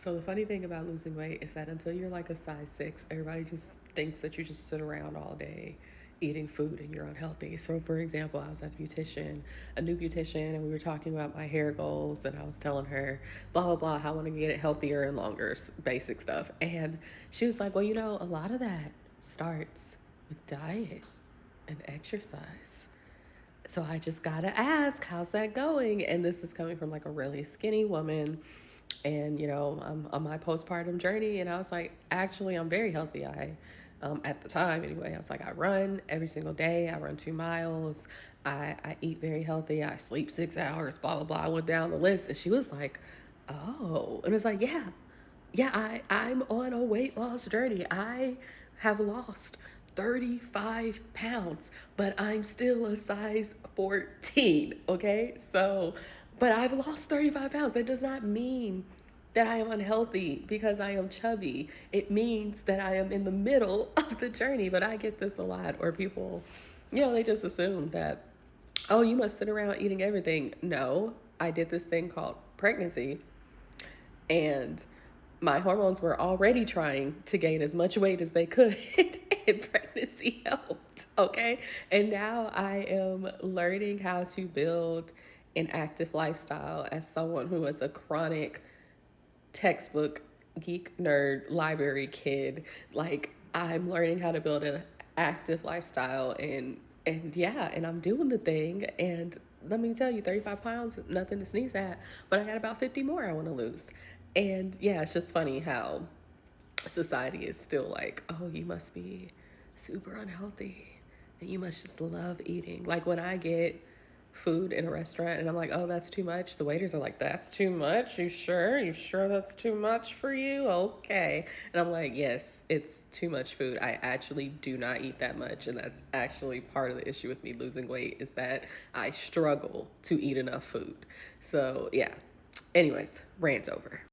So the funny thing about losing weight is that until you're like a size 6, everybody just thinks that you just sit around all day eating food and you're unhealthy. So for example, I was at a new beautician, and we were talking about my hair goals, and I was telling her blah blah blah how I want to get it healthier and longer, basic stuff. And she was like, "Well, a lot of that starts with diet and exercise." So I just gotta ask, how's that going? And this is coming from like a really skinny woman, and I'm on my postpartum journey, and I was like, actually, I'm very healthy. At the time anyway, I was like, I run every single day. I run 2 miles. I eat very healthy. I sleep 6 hours. Blah blah blah. I went down the list, and she was like, oh, and it's like, yeah, yeah. I'm on a weight loss journey. I have lost 35 pounds, but I'm still a size 14. Okay, so but I've lost 35 pounds. That does not mean that I am unhealthy because I am chubby. It means that I am in the middle of the journey. But I get this a lot, or people, they just assume that, oh, you must sit around eating everything. No, I did this thing called pregnancy, and my hormones were already trying to gain as much weight as they could, and pregnancy helped. Okay. And now I am learning how to build an active lifestyle as someone who is a chronic textbook geek nerd library kid. Like, I'm learning how to build an active lifestyle, and yeah, and I'm doing the thing. And let me tell you, 35 pounds, nothing to sneeze at, but I got about 50 more I want to lose. And yeah, it's just funny how society is still like, oh, you must be super unhealthy and you must just love eating. Like, when I get food in a restaurant and I'm like, oh, that's too much, the waiters are like, that's too much? You sure? You sure that's too much for you? Okay. And I'm like, yes, it's too much food. I actually do not eat that much. And that's actually part of the issue with me losing weight, is that I struggle to eat enough food. So, yeah. Anyways, rant over.